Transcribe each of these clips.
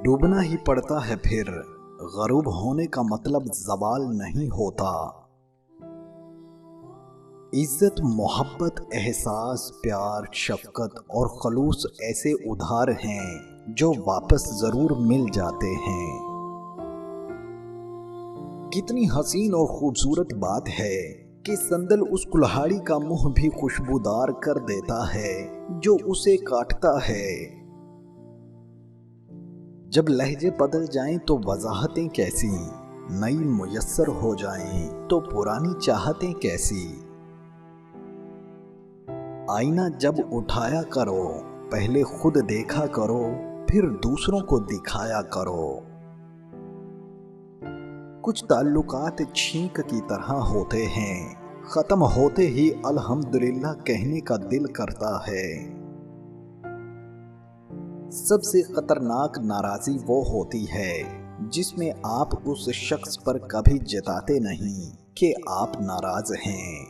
डूबना ही पड़ता है फिर, गरूब होने का मतलब ज़वाल नहीं होता। इज्जत, मोहब्बत, एहसास, प्यार, शफकत और खलूस ऐसे उधार हैं जो वापस ज़रूर मिल जाते हैं। कितनी हसीन और खूबसूरत बात है कि संदल उस कुल्हाड़ी का मुंह भी खुशबूदार कर देता है जो उसे काटता है। जब लहजे बदल जाएं तो वजाहतें कैसी, नई मुयस्सर हो जाएं तो पुरानी चाहतें कैसी। आईना जब उठाया करो, पहले खुद देखा करो, फिर दूसरों को दिखाया करो। कुछ ताल्लुकात छींक की तरह होते हैं, खत्म होते ही अल्हम्दुलिल्लाह कहने का दिल करता है। सबसे खतरनाक नाराजी वो होती है जिसमें आप उस शख्स पर कभी जताते नहीं कि आप नाराज हैं।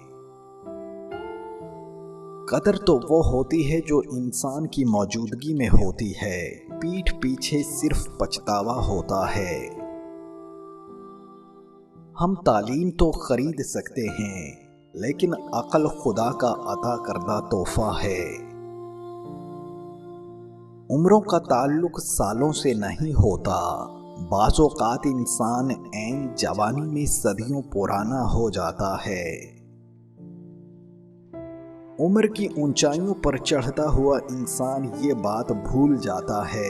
कदर तो वो होती है जो इंसान की मौजूदगी में होती है, पीठ पीछे सिर्फ पछतावा होता है। हम तालीम तो खरीद सकते हैं, लेकिन अक्ल खुदा का अता करदा तोहफा है। उम्रों का ताल्लुक सालों से नहीं होता, बाज़-औक़ात इंसान ऐन जवानी में सदियों पुराना हो जाता है। उम्र की ऊंचाइयों पर चढ़ता हुआ इंसान ये बात भूल जाता है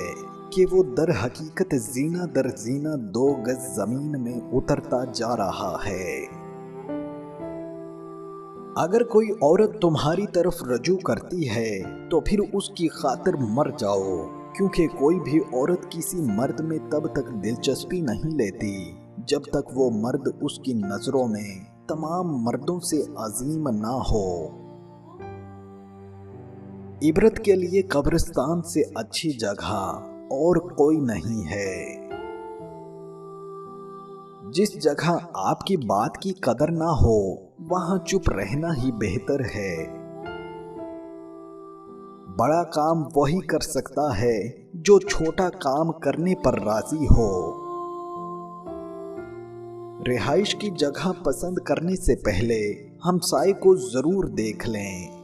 कि वो दर हकीकत जीना दर जीना 2 गज जमीन में उतरता जा रहा है। अगर कोई औरत तुम्हारी तरफ रजू करती है तो फिर उसकी खातिर मर जाओ, क्योंकि कोई भी औरत किसी मर्द में तब तक दिलचस्पी नहीं लेती जब तक वो मर्द उसकी नजरों में तमाम मर्दों से अजीम ना हो। इबरत के लिए कब्रिस्तान से अच्छी जगह और कोई नहीं है। जिस जगह आपकी बात की कदर ना हो, वहां चुप रहना ही बेहतर है। बड़ा काम वही कर सकता है जो छोटा काम करने पर राजी हो। रिहाइश की जगह पसंद करने से पहले हमसाए को जरूर देख लें।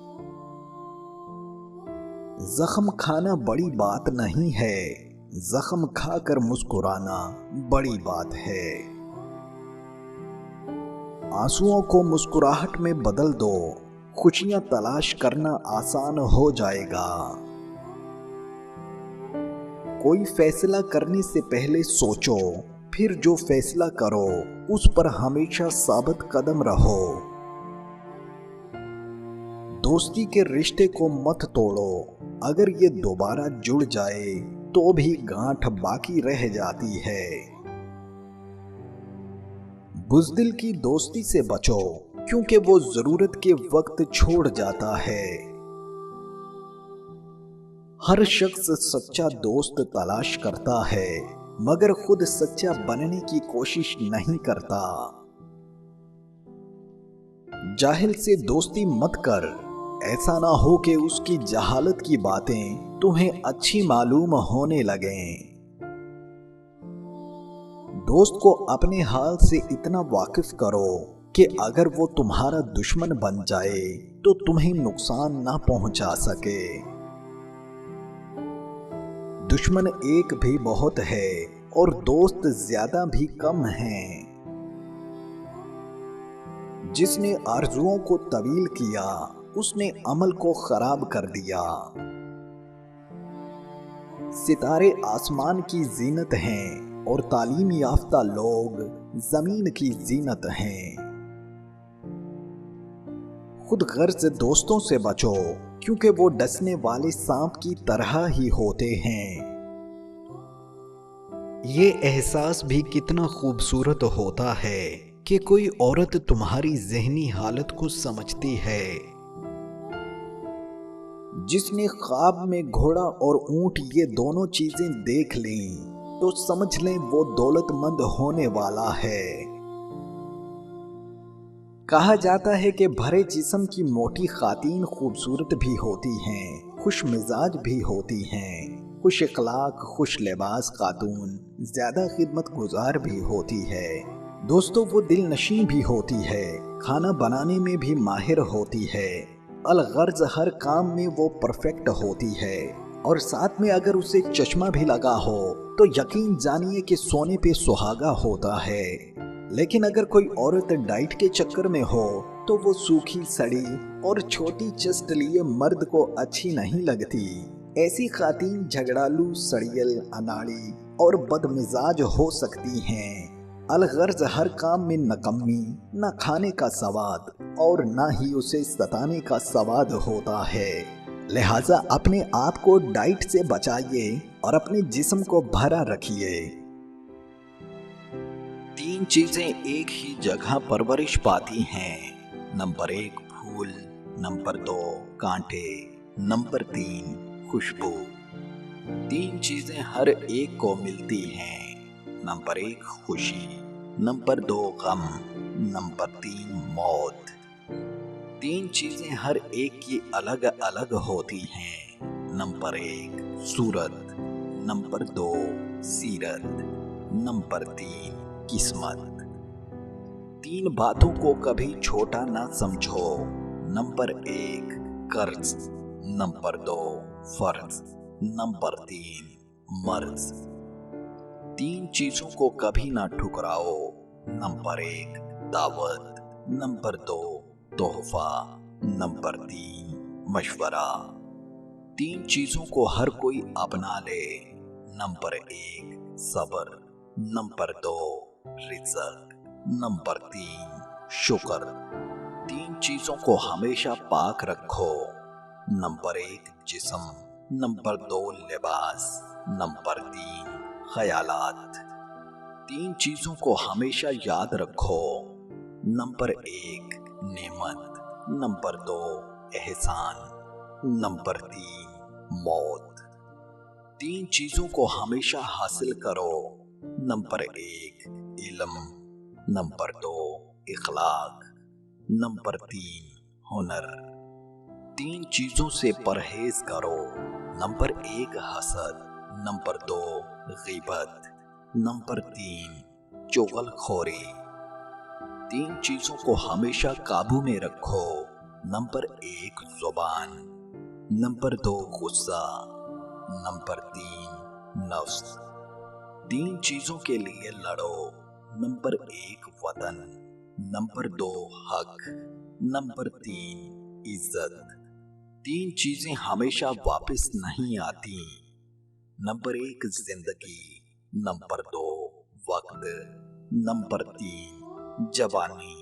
जख्म खाना बड़ी बात नहीं है, जख्म खाकर मुस्कुराना बड़ी बात है। आंसुओं को मुस्कुराहट में बदल दो, खुशियां तलाश करना आसान हो जाएगा। कोई फैसला करने से पहले सोचो, फिर जो फैसला करो उस पर हमेशा साबित कदम रहो। दोस्ती के रिश्ते को मत तोड़ो, अगर ये दोबारा जुड़ जाए तो भी गांठ बाकी रह जाती है। बुज़दिल की दोस्ती से बचो, क्योंकि वो जरूरत के वक्त छोड़ जाता है। हर शख्स सच्चा दोस्त तलाश करता है, मगर खुद सच्चा बनने की कोशिश नहीं करता। जाहिल से दोस्ती मत कर, ऐसा ना हो कि उसकी जहालत की बातें तुम्हें अच्छी मालूम होने लगें। दोस्त को अपने हाल से इतना वाकिफ करो कि अगर वो तुम्हारा दुश्मन बन जाए तो तुम्हें नुकसान ना पहुंचा सके। दुश्मन एक भी बहुत है और दोस्त ज्यादा भी कम हैं। जिसने आरज़ुओं को तवील किया, उसने अमल को खराब कर दिया। सितारे आसमान की जीनत हैं और तालीम याफ्ता लोग जमीन की जीनत हैं। खुद गर्ज दोस्तों से बचो, क्योंकि वो डसने वाले सांप की तरह ही होते हैं। ये एहसास भी कितना खूबसूरत होता है कि कोई औरत तुम्हारी ज़हनी हालत को समझती है। जिसने ख्वाब में घोड़ा और ऊंट ये दोनों चीजें देख लीं, तो समझ लें वो दौलतमंद होने वाला है। कहा जाता है कि भरे जिस्म की मोटी खातीन खूबसूरत भी होती हैं, खुश मिजाज भी होती हैं, خوش اخلاق خوش لباس خاتون زیادہ خدمت گزار بھی ہوتی ہے۔ دوستو وہ دل نشیں بھی ہوتی ہے، کھانا بنانے میں بھی ماہر ہوتی ہے، الغرض ہر کام میں وہ پرفیکٹ ہوتی ہے، اور ساتھ میں اگر اسے چشمہ بھی لگا ہو تو یقین جانیے کہ سونے پہ سہاگا ہوتا ہے۔ لیکن اگر کوئی عورت ڈائٹ کے چکر میں ہو تو وہ سوکھی سڑی اور چھوٹی چسٹ لیے مرد کو اچھی نہیں لگتی۔ ایسی خواتین جھگڑالو، سڑیل، اناڑی اور بد مزاج ہو سکتی ہیں، الغرض ہر کام میں نکمی، نہ کھانے کا سواد اور نہ ہی اسے ستانے کا سواد ہوتا ہے۔ لہٰذا اپنے آپ کو ڈائٹ سے بچائیے اور اپنے جسم کو بھرا رکھیے۔ 3 چیزیں ایک ہی جگہ پرورش پاتی ہیں۔ نمبر 1 پھول، نمبر 2 کانٹے، نمبر 3 خوشبو۔ 3 چیزیں ہر ایک کو ملتی ہیں۔ نمبر 1 خوشی، نمبر 2 غم، نمبر 3 موت۔ 3 چیزیں ہر ایک کی الگ الگ ہوتی ہیں۔ نمبر 1 صورت، نمبر 2 سیرت، نمبر 3 قسمت۔ 3 باتوں کو کبھی چھوٹا نہ سمجھو۔ نمبر 1 قرض، نمبر 2 فرض، نمبر 3 مرض۔ 3 چیزوں کو کبھی نہ ٹھکراؤ۔ نمبر 1 دعوت، نمبر 2 تحفہ، نمبر 3 مشورہ۔ 3 چیزوں کو ہر کوئی اپنا لے۔ نمبر 1 صبر، نمبر 2 رزق، نمبر 3 شکر۔ 3 چیزوں کو ہمیشہ پاک رکھو۔ نمبر 1 جسم، نمبر 2 لباس، نمبر 3 خیالات۔ 3 چیزوں کو ہمیشہ یاد رکھو۔ نمبر 1 نعمت، نمبر 2 احسان، نمبر 3 موت۔ 3 چیزوں کو ہمیشہ حاصل کرو۔ نمبر 1 علم، نمبر 2 اخلاق، نمبر 3 ہنر۔ 3 چیزوں سے پرہیز کرو۔ نمبر 1 حسد، نمبر 2 غیبت، نمبر 3 چغل خوری۔ 3 چیزوں کو ہمیشہ قابو میں رکھو۔ نمبر 1 زبان، نمبر 2 غصہ، نمبر 3 نفس۔ 3 چیزوں کے لیے لڑو۔ نمبر 1 وطن، نمبر 2 حق، نمبر 3 عزت۔ 3 چیزیں ہمیشہ واپس نہیں آتی۔ نمبر 1 زندگی، نمبر 2 وقت، نمبر 3 جوانی۔